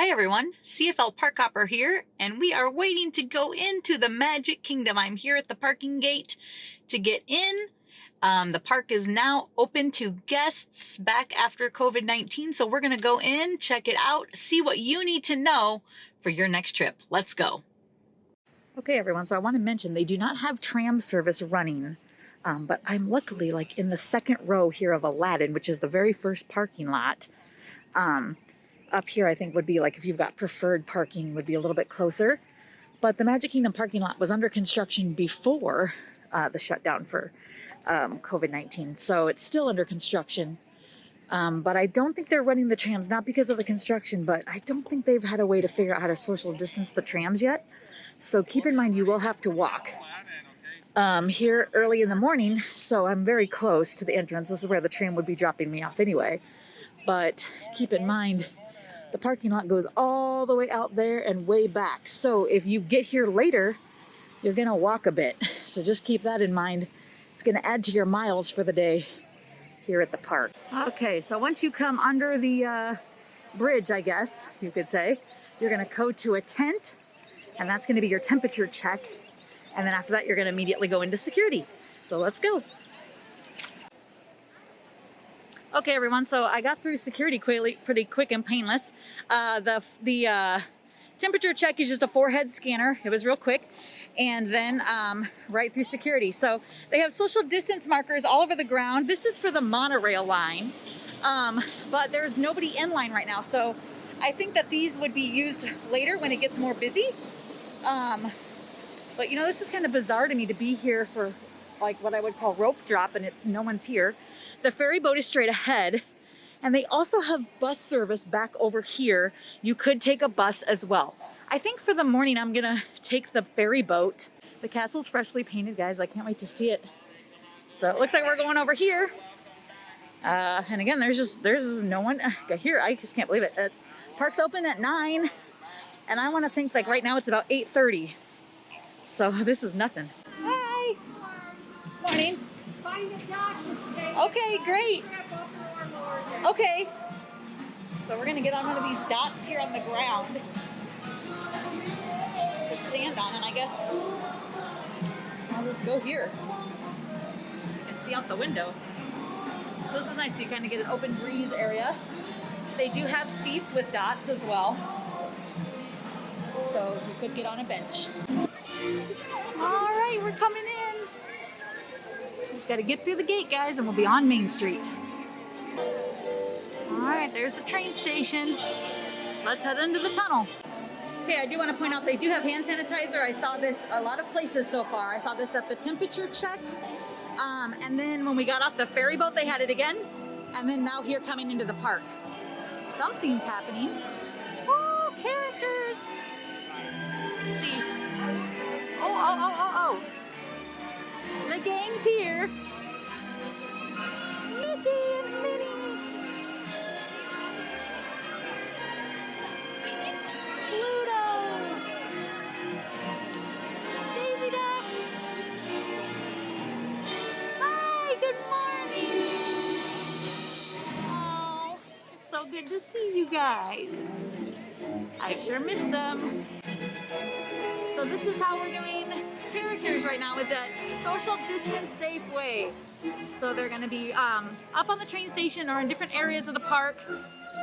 Hi everyone, CFL Park Hopper here, and we are waiting to go into the Magic Kingdom. I'm here at the parking gate to get in. The park is now open to guests back after COVID-19, so we're going to go in, check it out, see what you need to know for your next trip. Let's go. Okay everyone, so I want to mention they do not have tram service running, but I'm luckily like in the second row here of Aladdin, which is the very first parking lot. Up here, I think would be like if you've got preferred parking would be a little bit closer. But the Magic Kingdom parking lot was under construction before the shutdown for COVID-19. So it's still under construction. But I don't think they're running the trams, not because of the construction, but I don't think they've had a way to figure out how to social distance the trams yet. So keep in mind, you will have to walk here early in the morning. So I'm very close to the entrance. This is where the tram would be dropping me off anyway. But keep in mind, the parking lot goes all the way out there and way back. So if you get here later, you're gonna walk a bit. So just keep that in mind. It's gonna add to your miles for the day here at the park. Okay, so once you come under the bridge, I guess you could say, you're gonna go to a tent, and that's gonna be your temperature check. And then after that, you're gonna immediately go into security. So let's go. Okay everyone, so I got through security pretty quick and painless. The temperature check is just a forehead scanner. It was real quick. And then right through security. So they have social distance markers all over the ground. This is for the monorail line, but there's nobody in line right now. So I think that these would be used later when it gets more busy. But you know, this is kind of bizarre to me to be here for like what I would call rope drop, and no one's here. The ferry boat is straight ahead, and they also have bus service back over here. You could take a bus as well. I think for the morning I'm gonna take the ferry boat. The castle's freshly painted, guys. I can't wait to see it. So it looks like we're going over here. And again, there's no one here. I just can't believe it. Park's open at 9, and I want to think like right now it's about 8:30. So this is nothing. Hi. Morning. Find a dot to stay. Okay, great. Okay. So we're gonna get on one of these dots here on the ground to stand on, and I guess I'll just go here and see out the window. So this is nice. You kind of get an open breeze area. They do have seats with dots as well, so you could get on a bench. All right, we're coming in. Just got to get through the gate, guys, and we'll be on Main Street. All right, there's the train station. Let's head into the tunnel. Okay, I do want to point out they do have hand sanitizer. I saw this a lot of places so far. I saw this at the temperature check. And then when we got off the ferry boat, they had it again. And then now here coming into the park. Something's happening. Oh, characters. Let's see. Oh. The gang's here. Mickey and Minnie. Pluto. Daisy Duck. Hi, good morning. Oh, it's so good to see you guys. I sure miss them. So this is how we're doing characters right now, is at social distance safe way. So they're gonna be up on the train station or in different areas of the park.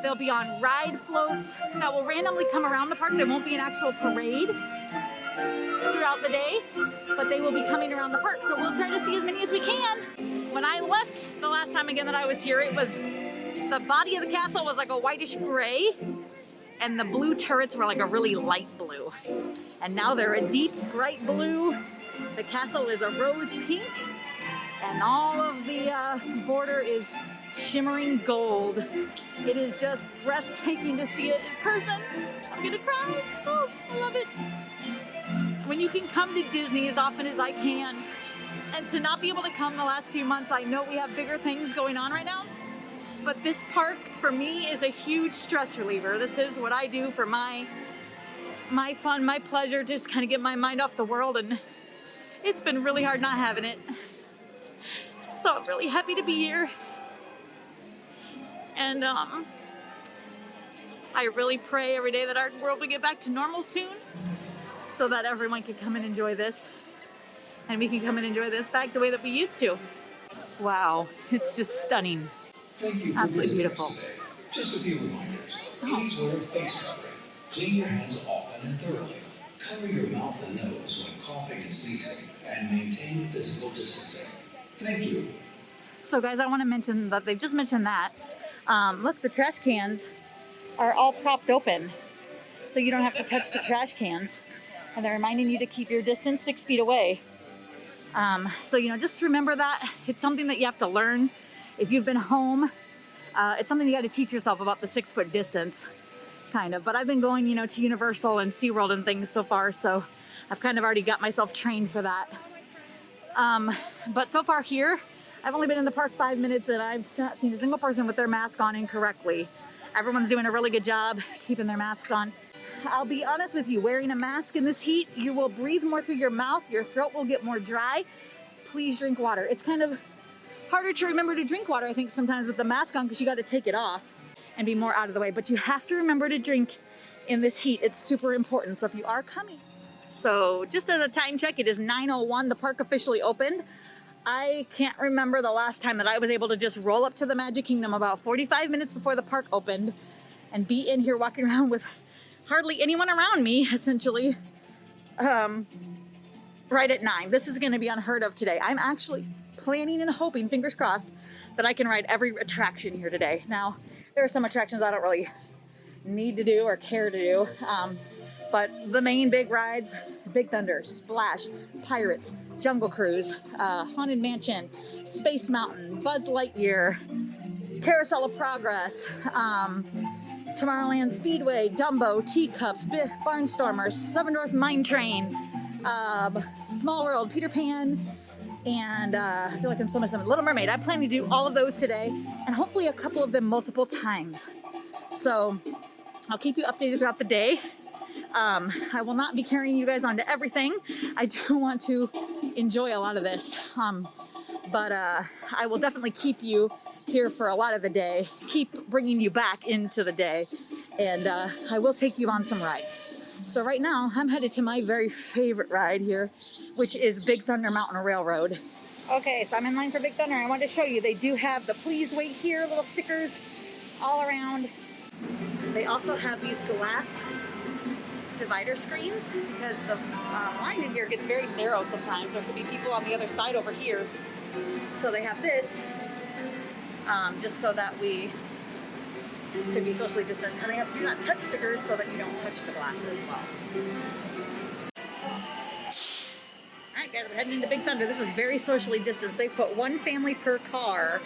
They'll be on ride floats that will randomly come around the park. There won't be an actual parade throughout the day, but they will be coming around the park. So we'll try to see as many as we can. When I left the last time again that I was here, the body of the castle was like a whitish gray, and the blue turrets were like a really light blue. And now they're a deep, bright blue. The castle is a rose pink, and all of the border is shimmering gold. It is just breathtaking to see it in person. I'm gonna cry. Oh, I love it. When you can come to Disney as often as I can, and to not be able to come the last few months, I know we have bigger things going on right now, but this park for me is a huge stress reliever. This is what I do for my fun, my pleasure, just kind of get my mind off the world, and it's been really hard not having it. So I'm really happy to be here. And I really pray every day that our world will get back to normal soon so that everyone can come and enjoy this. And we can come and enjoy this back the way that we used to. Wow, it's just stunning. Thank you for Absolutely visiting beautiful. us today. Just a few reminders. Please wear a face covering. Clean your hands often and thoroughly. Cover your mouth and nose when coughing and sneezing, and maintain physical distancing. Thank you. So guys, I want to mention that they've just mentioned that. Look, the trash cans are all propped open, so you don't have to touch the trash cans. And they're reminding you to keep your distance 6 feet away. So, you know, just remember that. It's something that you have to learn. If you've been home, it's something you got to teach yourself about the 6 foot distance, kind of. But I've been going, you know, to Universal and SeaWorld and things so far, so I've kind of already got myself trained for that. But so far here, I've only been in the park 5 minutes and I've not seen a single person with their mask on incorrectly. Everyone's doing a really good job keeping their masks on. I'll be honest with you, wearing a mask in this heat, you will breathe more through your mouth, your throat will get more dry. Please drink water. It's kind of harder to remember to drink water, I think, sometimes with the mask on because you got to take it off and be more out of the way. But you have to remember to drink in this heat. It's super important. So if you are coming. So just as a time check, it is 9:01. The park officially opened. I can't remember the last time that I was able to just roll up to the Magic Kingdom about 45 minutes before the park opened and be in here walking around with hardly anyone around me, essentially, right at 9. This is going to be unheard of today. I'm actually planning and hoping, fingers crossed, that I can ride every attraction here today. Now, there are some attractions I don't really need to do or care to do, but the main big rides, Big Thunder, Splash, Pirates, Jungle Cruise, Haunted Mansion, Space Mountain, Buzz Lightyear, Carousel of Progress, Tomorrowland Speedway, Dumbo, Teacups, Barnstormers, Seven Dwarfs Mine Train, Small World, Peter Pan, and I feel like I'm still missing Little Mermaid. I plan to do all of those today, and hopefully a couple of them multiple times. So I'll keep you updated throughout the day. I will not be carrying you guys onto everything. I do want to enjoy a lot of this, but I will definitely keep you here for a lot of the day, keep bringing you back into the day, and I will take you on some rides. So right now, I'm headed to my very favorite ride here, which is Big Thunder Mountain Railroad. Okay, so I'm in line for Big Thunder. I wanted to show you, they do have the please wait here little stickers all around. They also have these glass divider screens because the line in here gets very narrow sometimes. There could be people on the other side over here. So they have this just so that we could be socially distanced. And they have do not touch stickers so that you don't touch the glass as well. Alright guys, we're heading into Big Thunder. This is very socially distanced. They've put one family per car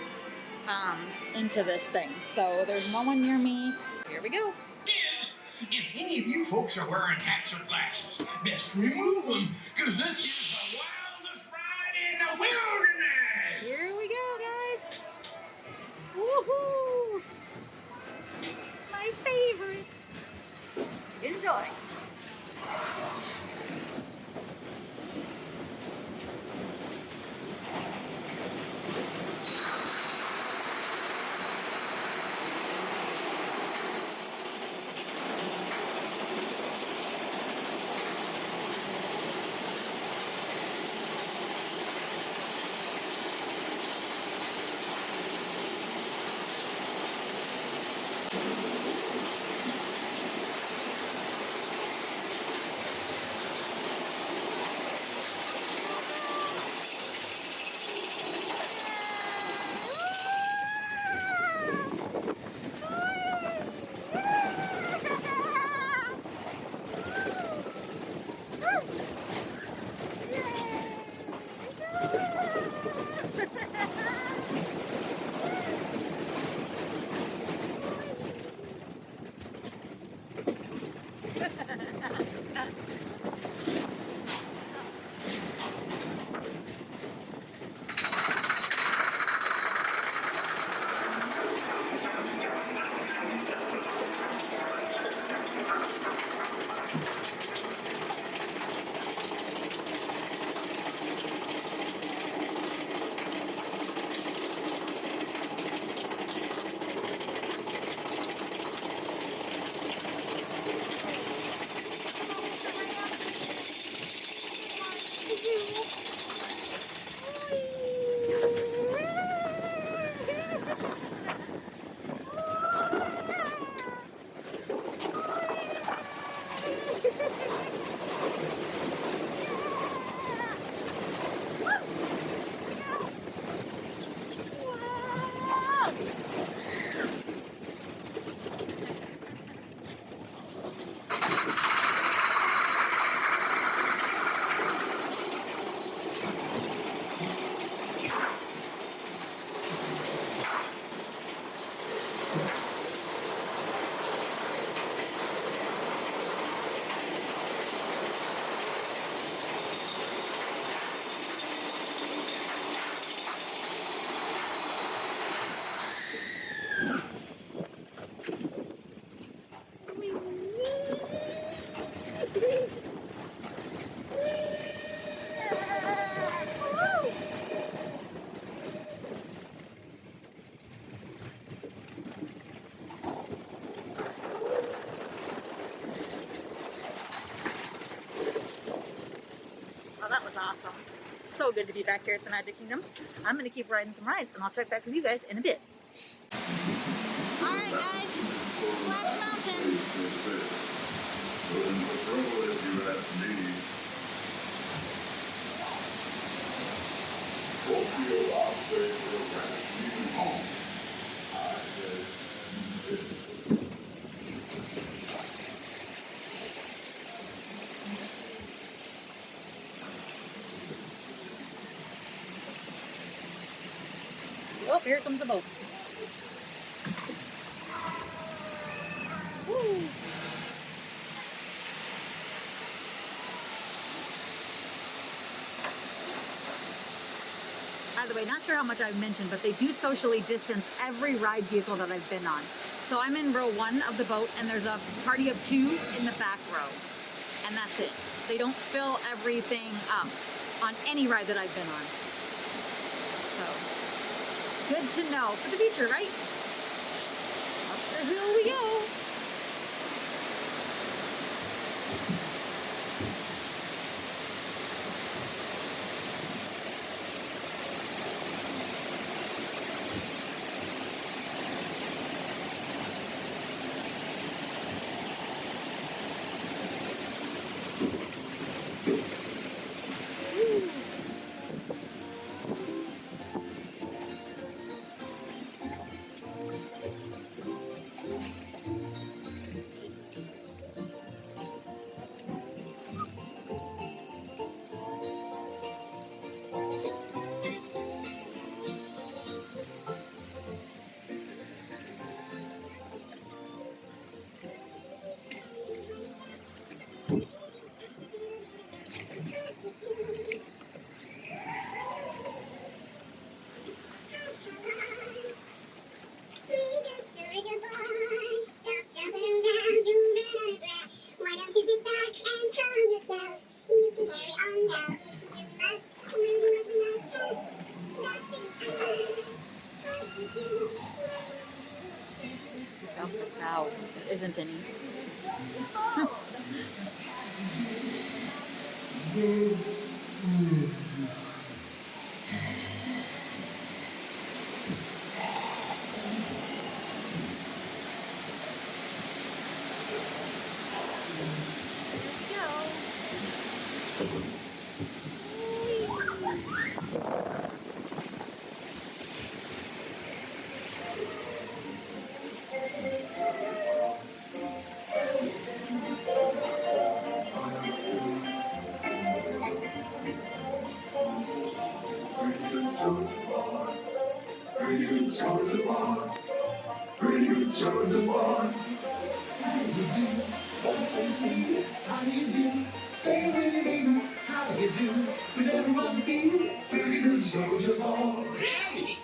into this thing. So there's no one near me. Here we go. Kids, if any of you folks are wearing hats or glasses, best remove them, because this is the wildest ride in the wilderness! Here we go, guys. Woohoo! My favorite. Enjoy. awesome. So good to be back here at the Magic Kingdom. I'm going to keep riding some rides, and I'll check back with you guys in a bit. Alright guys, Splash Mountain. Oh, here comes the boat. Woo. By the way, not sure how much I've mentioned, but they do socially distance every ride vehicle that I've been on. So I'm in row 1 of the boat, and there's a party of 2 in the back row. And that's it. They don't fill everything up on any ride that I've been on. So, good to know for the future, right? Up the hill we go. Out the cow. There isn't any.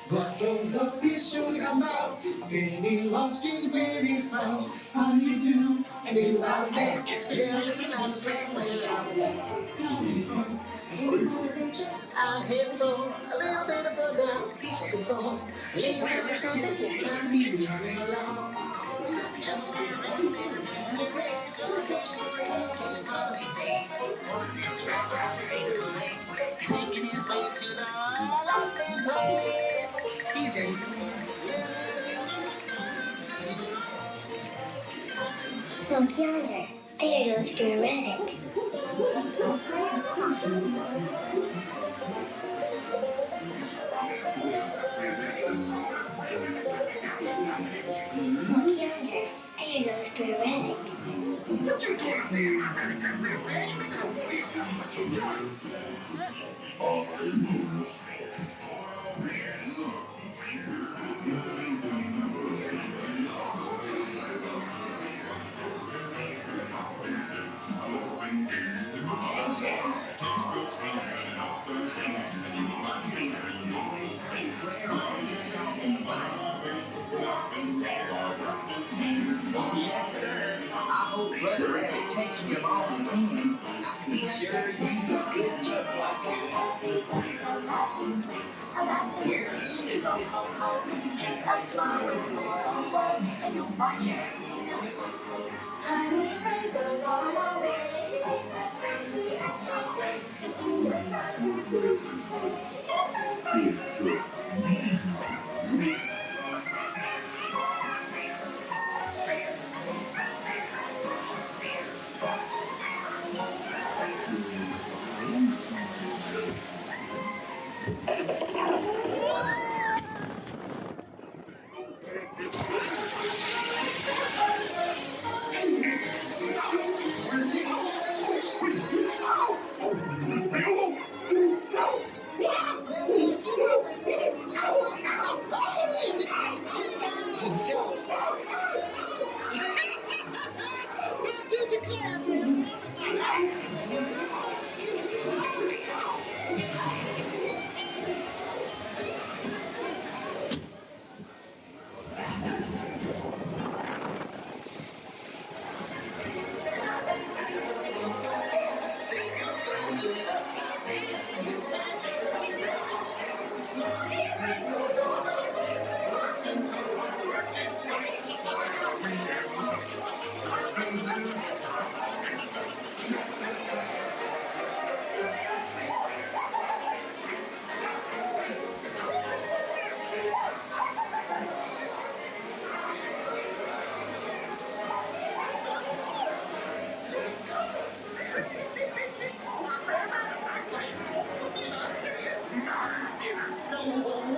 What goes up is sure to come out. Penny lost is penny found. How do you do? Think about that. They're living on the train way out there. Out here go a little bit of fun now. He's here go a little bit of something. Time to be moving along. Stop jumping around and the grass. Don't sit down, can't hardly see. It's right out here the way. He's making his way to the lovely place. He's a Look yonder. There goes Blue Rabbit. Look yonder. There goes Blue Rabbit. Yes, sir. I hope Brother Rabbit takes me along with him. I can sure use a good joke like that. Where is this? Honey, goes all the way.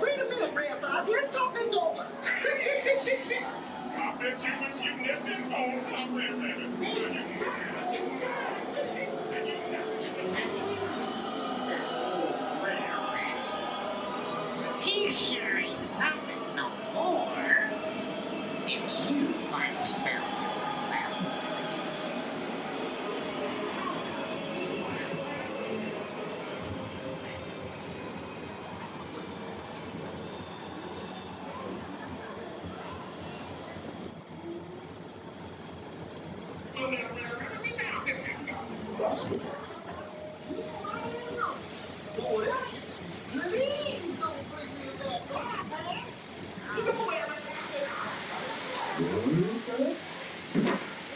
Wait a minute, Grandpa. Let's talk this over. I bet you've never been told about Red Rabbit. He sure ain't nothing no more. If you finally found your boundaries. Please don't bring me in that garbage.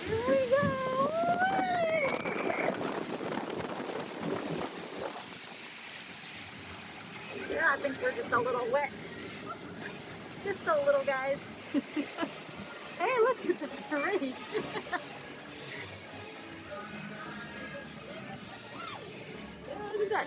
Here we go. Yeah, I think we're just a little wet. Just a little, guys. Hey, look, it's a parade. Yeah, look at that.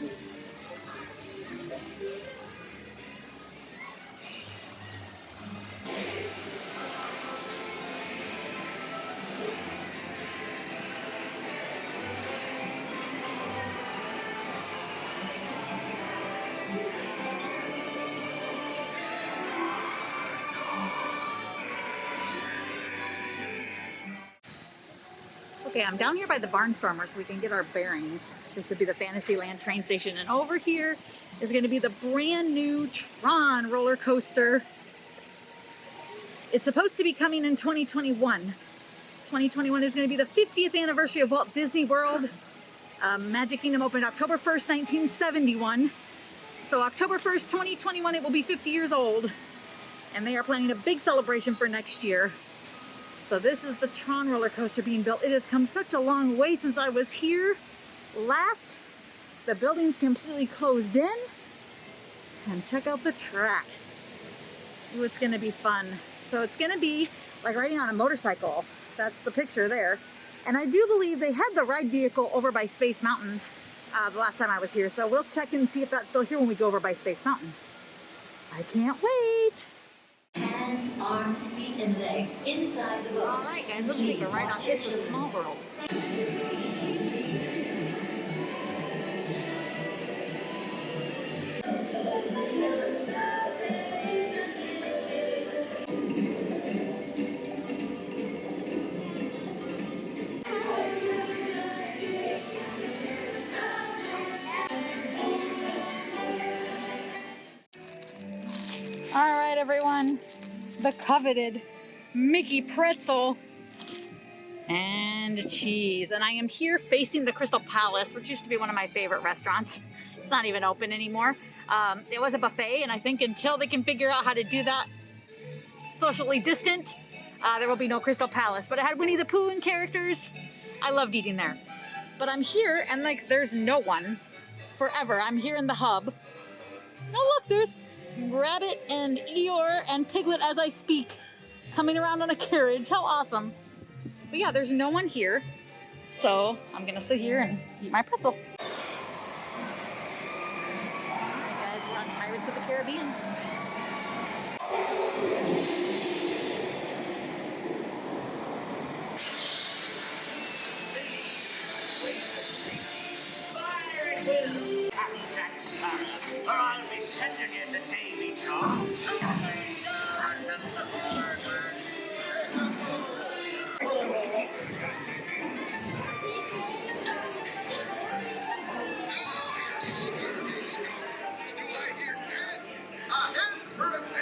Okay, I'm down here by the Barnstormer so we can get our bearings. This would be the Fantasyland train station, and over here is going to be the brand new Tron roller coaster. It's supposed to be coming in 2021. 2021 is going to be the 50th anniversary of Walt Disney World. Magic Kingdom opened October 1st, 1971. So October 1st, 2021, it will be 50 years old. And they are planning a big celebration for next year. So this is the Tron roller coaster being built. It has come such a long way since I was here last. The building's completely closed in. And check out the track. Ooh, it's gonna be fun. So it's gonna be like riding on a motorcycle. That's the picture there. And I do believe they had the ride vehicle over by Space Mountain the last time I was here. So we'll check and see if that's still here when we go over by Space Mountain. I can't wait. Hands, arms, feet, and legs inside the boat. All right, guys, let's take a ride on It's a Small World. All right, everyone, the coveted Mickey pretzel and cheese. And I am here facing the Crystal Palace, which used to be one of my favorite restaurants. It's not even open anymore. It was a buffet, and I think until they can figure out how to do that socially distant, there will be no Crystal Palace. But it had Winnie the Pooh and characters. I loved eating there. But I'm here, and like, there's no one forever. I'm here in the hub. Oh, look, there's Rabbit and Eeyore and Piglet as I speak, coming around on a carriage. How awesome. But yeah, there's no one here. So I'm gonna sit here and eat my pretzel. Alright guys, we're on Pirates of the Caribbean. Captain Jack Sparrow, or I'll be sending you to Davy Joe.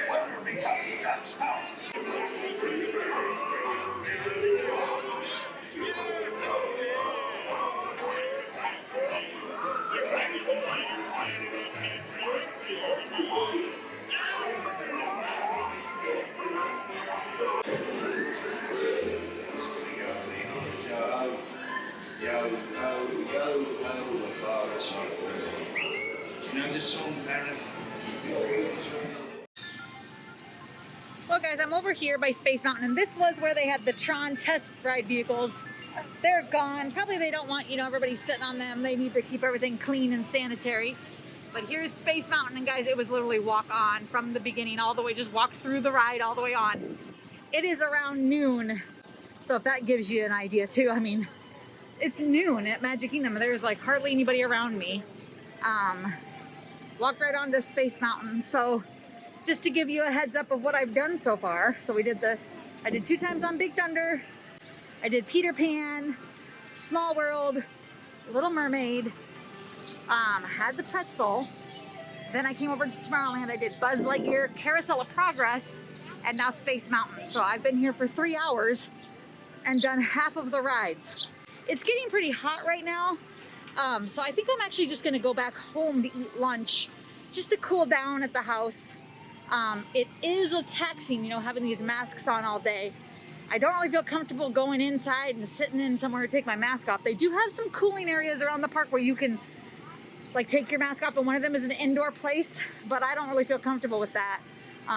Where be Captain Jack Sparrow? That's not fair. You know this song, Barrett? Well, guys, I'm over here by Space Mountain, and this was where they had the Tron test ride vehicles. They're gone. Probably they don't want, everybody sitting on them. They need to keep everything clean and sanitary. But here's Space Mountain, and guys, it was literally walk on from the beginning all the way, just walked through the ride all the way on. It is around noon, so if that gives you an idea too, I mean, it's noon at Magic Kingdom. There's like hardly anybody around me. Walked right onto Space Mountain, so just to give you a heads up of what I've done so far. So I did 2 times on Big Thunder. I did Peter Pan, Small World, Little Mermaid, had the pretzel. Then I came over to Tomorrowland. I did Buzz Lightyear, Carousel of Progress, and now Space Mountain. So I've been here for 3 hours and done half of the rides. It's getting pretty hot right now. So I think I'm actually just gonna go back home to eat lunch, just to cool down at the house. It is a taxing, having these masks on all day. I don't really feel comfortable going inside and sitting in somewhere to take my mask off. They do have some cooling areas around the park where you can like take your mask off, and one of them is an indoor place, but I don't really feel comfortable with that.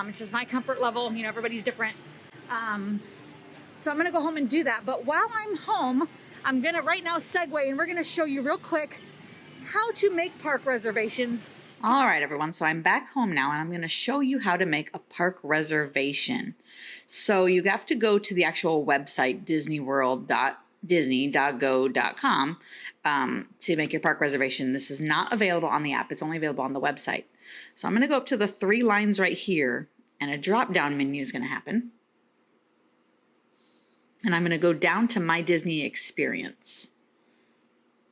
It's just my comfort level, everybody's different. So I'm gonna go home and do that. But while I'm home, I'm gonna right now segue, and we're gonna show you real quick how to make park reservations. All right, everyone, so I'm back home now, and I'm gonna show you how to make a park reservation. So you have to go to the actual website, disneyworld.disney.go.com, to make your park reservation. This is not available on the app. It's only available on the website. So I'm going to go up to the 3 lines right here, and a drop-down menu is going to happen. And I'm going to go down to My Disney Experience,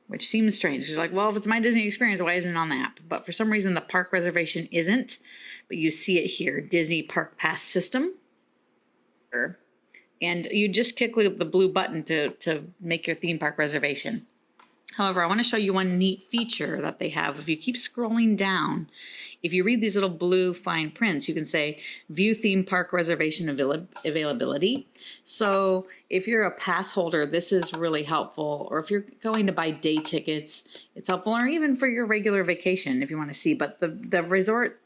which seems strange. You're like, well, if it's My Disney Experience, why isn't it on the app? But for some reason, the park reservation isn't. But you see it here, Disney Park Pass System. And you just click the blue button to make your theme park reservation. However, I want to show you one neat feature that they have. If you keep scrolling down, if you read these little blue fine prints, you can say view theme park reservation availability. So if you're a pass holder, this is really helpful. Or if you're going to buy day tickets, it's helpful. Or even for your regular vacation if you want to see. But the resort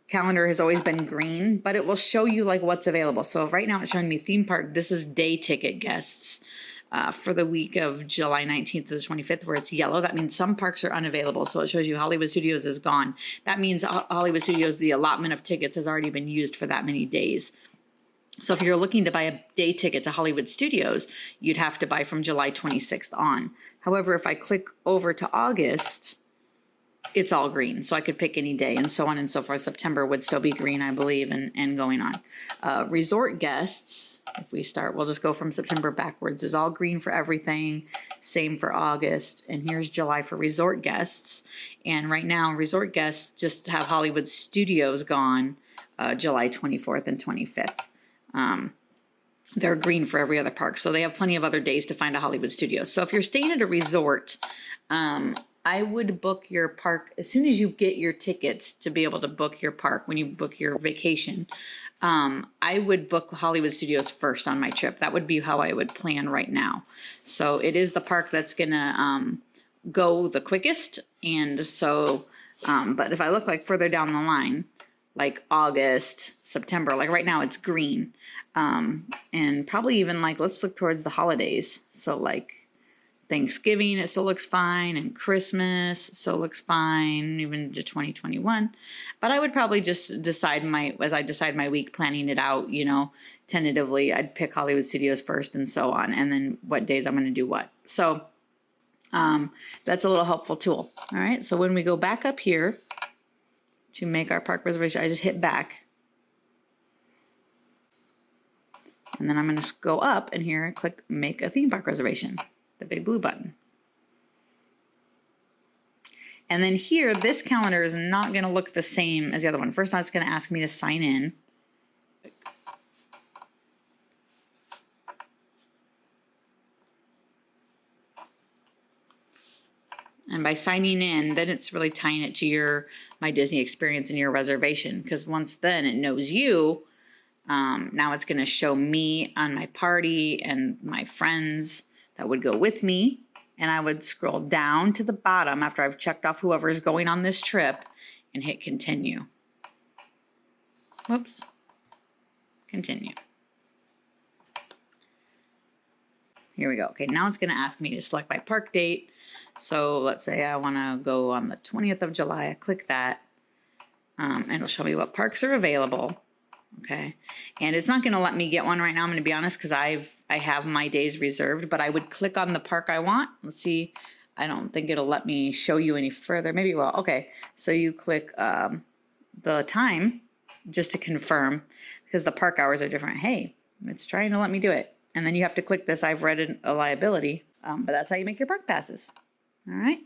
calendar has always been green, but it will show you like what's available. So right now it's showing me theme park. This is day ticket guests for the week of July 19th to the 25th, where it's yellow. That means some parks are unavailable. So it shows you Hollywood Studios is gone. That means Hollywood Studios, the allotment of tickets has already been used for that many days. So if you're looking to buy a day ticket to Hollywood Studios, you'd have to buy from July 26th on. However, if I click over to August, it's all green, so I could pick any day and so on and so forth. September would still be green, I believe, and going on. Resort guests, if we start, we'll just go from September backwards, is all green for everything. Same for August. And here's July for resort guests. And right now, resort guests just have Hollywood Studios gone July 24th and 25th. They're green for every other park, so they have plenty of other days to find a Hollywood Studios. So if you're staying at a resort, I would book your park as soon as you get your tickets to be able to book your park when you book your vacation. I would book Hollywood Studios first on my trip. That would be how I would plan right now. So it is the park that's gonna go the quickest. And so, but if I look like further down the line, like August, September, like right now it's green. And probably even like, let's look towards the holidays. So like Thanksgiving, it still looks fine, and Christmas still looks fine, even to 2021. But I would probably just decide as I decide my week, planning it out, tentatively, I'd pick Hollywood Studios first and so on, and then what days I'm going to do what. So that's a little helpful tool. All right, so when we go back up here to make our park reservation, I just hit back. And then I'm going to go up and here click make a theme park reservation. The big blue button. And then here, this calendar is not going to look the same as the other one. First, it's going to ask me to sign in. And by signing in, then it's really tying it to your My Disney Experience and your reservation. Because once then it knows you, now it's going to show me on my party and my friends that would go with me, and I would scroll down to the bottom after I've checked off whoever is going on this trip and hit continue. Whoops. Continue. Here we go. Okay, now it's going to ask me to select my park date. So let's say I want to go on the 20th of July. I click that, and it'll show me what parks are available. Okay, and it's not going to let me get one right now. I'm going to be honest because I have my days reserved, but I would click on the park I want. Let's see. I don't think it'll let me show you any further. Maybe it will. Okay, so you click the time just to confirm because the park hours are different. Hey, it's trying to let me do it. And then you have to click this. I've read a liability, but that's how you make your park passes. All right.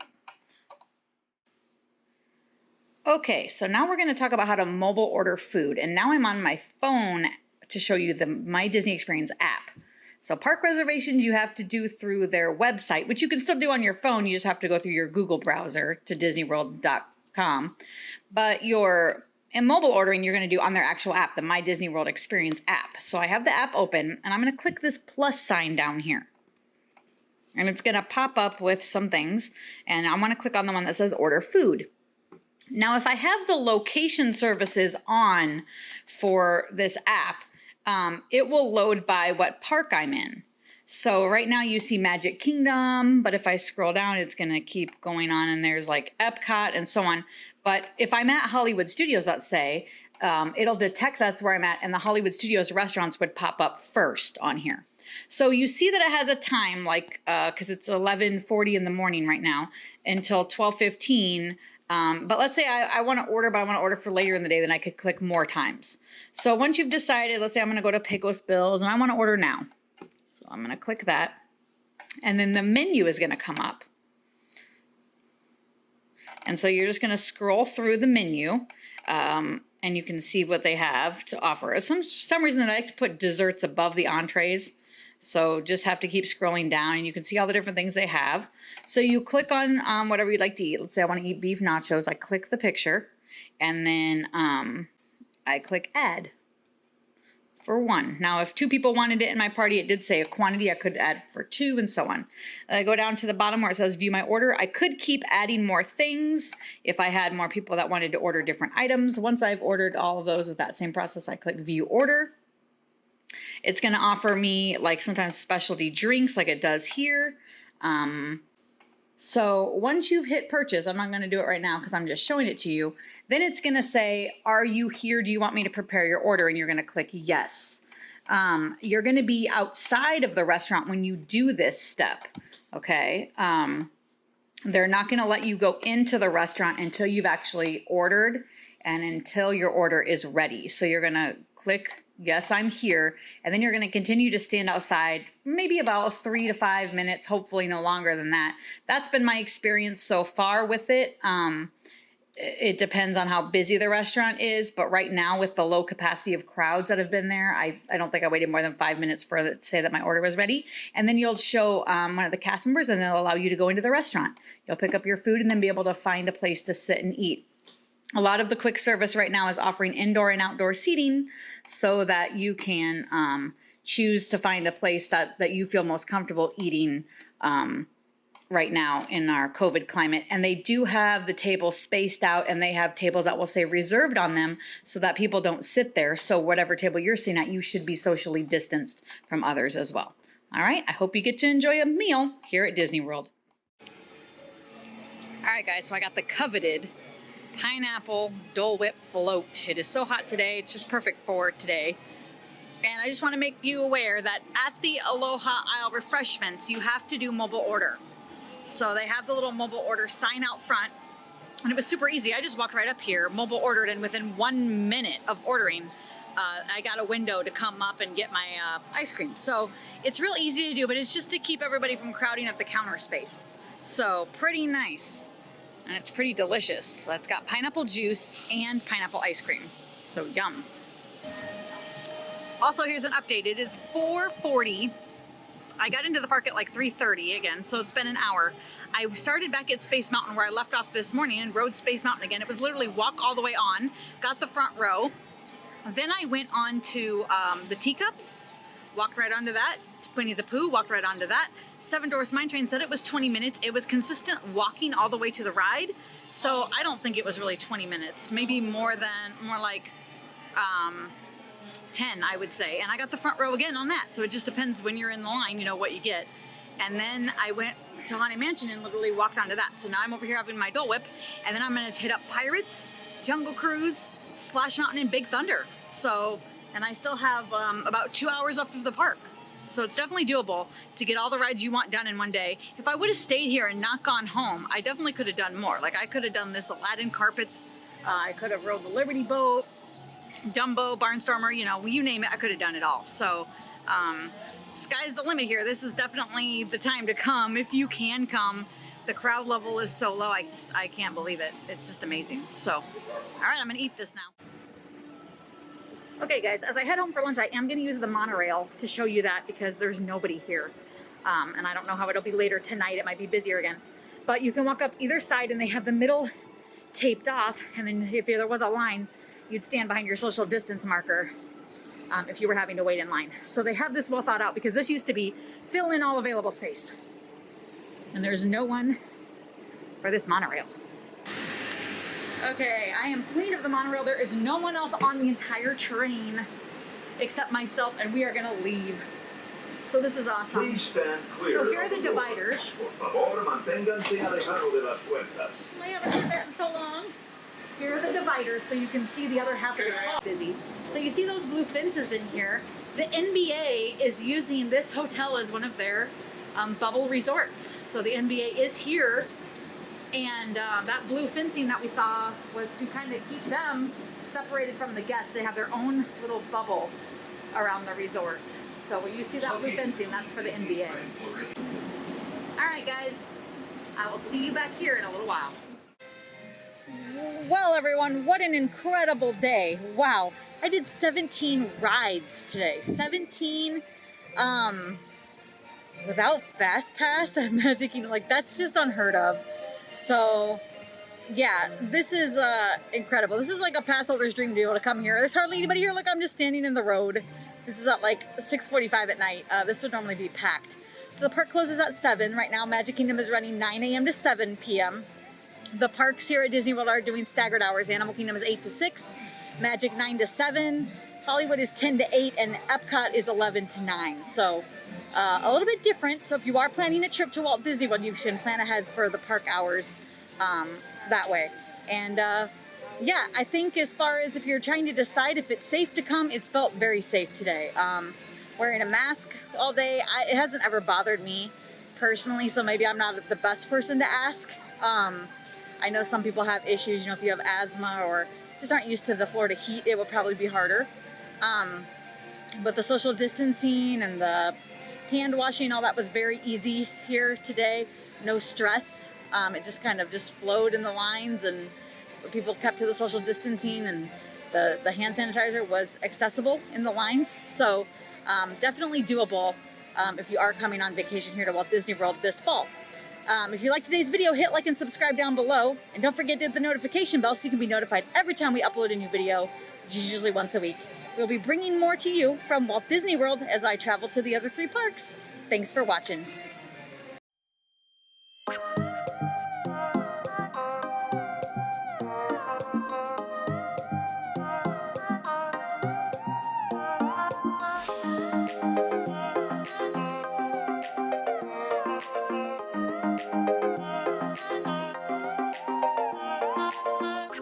Okay, so now we're going to talk about how to mobile order food. And now I'm on my phone to show you the My Disney Experience app. So park reservations you have to do through their website, which you can still do on your phone. You just have to go through your Google browser to disneyworld.com. But and mobile ordering you're going to do on their actual app, the My Disney World Experience app. So I have the app open, and I'm going to click this plus sign down here. And it's going to pop up with some things, and I want to click on the one that says order food. Now, if I have the location services on for this app, it will load by what park I'm in. So right now you see Magic Kingdom, but if I scroll down, it's going to keep going on, and there's like Epcot and so on. But if I'm at Hollywood Studios, let's say, it'll detect that's where I'm at, and the Hollywood Studios restaurants would pop up first on here. So you see that it has a time, like, because it's 11:40 in the morning right now, until 12:15. But let's say I want to order, but I want to order for later in the day, then I could click more times. So once you've decided, let's say I'm going to go to Pecos Bills, and I want to order now. So I'm going to click that, and then the menu is going to come up. And so you're just going to scroll through the menu, and you can see what they have to offer. For some reason, I like to put desserts above the entrees. So just have to keep scrolling down, and you can see all the different things they have. So you click on whatever you'd like to eat. Let's say I want to eat beef nachos. I click the picture, and then I click add for one. Now, if two people wanted it in my party, it did say a quantity. I could add for two and so on. I go down to the bottom where it says view my order. I could keep adding more things if I had more people that wanted to order different items. Once I've ordered all of those with that same process, I click view order. It's going to offer me like sometimes specialty drinks like it does here. So once you've hit purchase, I'm not going to do it right now because I'm just showing it to you. Then it's going to say, are you here? Do you want me to prepare your order? And you're going to click yes. You're going to be outside of the restaurant when you do this step. Okay. They're not going to let you go into the restaurant until you've actually ordered and until your order is ready. So you're going to click yes, I'm here. And then you're going to continue to stand outside, maybe about 3 to 5 minutes, hopefully no longer than that. That's been my experience so far with it. It depends on how busy the restaurant is. But right now with the low capacity of crowds that have been there, I don't think I waited more than 5 minutes for it to say that my order was ready. And then you'll show one of the cast members, and they'll allow you to go into the restaurant. You'll pick up your food and then be able to find a place to sit and eat. A lot of the quick service right now is offering indoor and outdoor seating so that you can choose to find a place that you feel most comfortable eating right now in our COVID climate. And they do have the tables spaced out, and they have tables that will say reserved on them so that people don't sit there. So whatever table you're sitting at, you should be socially distanced from others as well. All right, I hope you get to enjoy a meal here at Disney World. All right, guys, so I got the coveted pineapple Dole Whip float. It is so hot today. It's just perfect for today. And I just want to make you aware that at the Aloha Isle refreshments, you have to do mobile order. So they have the little mobile order sign out front, and it was super easy. I just walked right up here, mobile ordered, and within 1 minute of ordering, I got a window to come up and get my ice cream. So it's real easy to do, but it's just to keep everybody from crowding up the counter space. So pretty nice. And it's pretty delicious. So it's got pineapple juice and pineapple ice cream. So yum. Also, here's an update. It is 4:40. I got into the park at like 3:30 again, so it's been an hour. I started back at Space Mountain where I left off this morning and rode Space Mountain again. It was literally walk all the way on, got the front row. Then I went on to the teacups, walked right onto that. Winnie the Pooh, walked right onto that. Seven Dwarfs Mine Train said it was 20 minutes. It was consistent walking all the way to the ride. So I don't think it was really 20 minutes, maybe more like 10, I would say. And I got the front row again on that. So it just depends when you're in the line, you know, what you get. And then I went to Haunted Mansion and literally walked onto that. So now I'm over here having my Dole Whip, and then I'm gonna hit up Pirates, Jungle Cruise, Splash Mountain, and Big Thunder. So, and I still have about 2 hours left of the park. So it's definitely doable to get all the rides you want done in one day. If I would have stayed here and not gone home, I definitely could have done more. Like I could have done this Aladdin carpets, I could have rode the Liberty Boat, Dumbo, Barnstormer, you know, you name it, I could have done it all. So, sky's the limit here. This is definitely the time to come if you can come. The crowd level is so low, I can't believe it. It's just amazing. So, all right, I'm gonna eat this now. Okay guys, as I head home for lunch, I am gonna use the monorail to show you that because there's nobody here. And I don't know how it'll be later tonight. It might be busier again. But you can walk up either side and they have the middle taped off. And then if there was a line, you'd stand behind your social distance marker if you were having to wait in line. So they have this well thought out because this used to be fill in all available space. And there's no one for this monorail. Okay, I am queen of the monorail. There is no one else on the entire train except myself, and we are gonna leave. So this is awesome. Please stand clear. So here are the dividers. Por favor, manténganse alejados de las puertas. I haven't heard that in so long. Here are the dividers so you can see the other half of the car. Busy. So you see those blue fences in here. The NBA is using this hotel as one of their bubble resorts. So the NBA is here, and that blue fencing that we saw was to kind of keep them separated from the guests. They have their own little bubble around the resort. So when you see that blue fencing, that's for the NBA. All right, guys, I will see you back here in a little while. Well, everyone, what an incredible day. Wow, I did 17 rides today. 17 without Fast Pass at Magic Kingdom. Like, that's just unheard of. So, yeah, this is incredible. This is like a pass holder's dream to be able to come here. There's hardly anybody here. Look, I'm just standing in the road. This is at like 6:45 at night. This would normally be packed. So the park closes at 7. Right now, Magic Kingdom is running 9 a.m. to 7 p.m. The parks here at Disney World are doing staggered hours. Animal Kingdom is 8 to 6, Magic 9 to 7, Hollywood is 10 to 8, and Epcot is 11 to 9. So a little bit different. So if you are planning a trip to Walt Disney World, you can plan ahead for the park hours that way. And yeah, I think as far as if you're trying to decide if it's safe to come, it's felt very safe today. Wearing a mask all day, it hasn't ever bothered me personally, so maybe I'm not the best person to ask. I know some people have issues, you know, if you have asthma or just aren't used to the Florida heat, it would probably be harder. But the social distancing and the hand washing, all that was very easy here today. No stress. It just kind of just flowed in the lines, and people kept to the social distancing, and the hand sanitizer was accessible in the lines. So definitely doable if you are coming on vacation here to Walt Disney World this fall. If you liked today's video, hit like and subscribe down below. And don't forget to hit the notification bell so you can be notified every time we upload a new video, which is usually once a week. We'll be bringing more to you from Walt Disney World as I travel to the other 3 parks. Thanks for watching.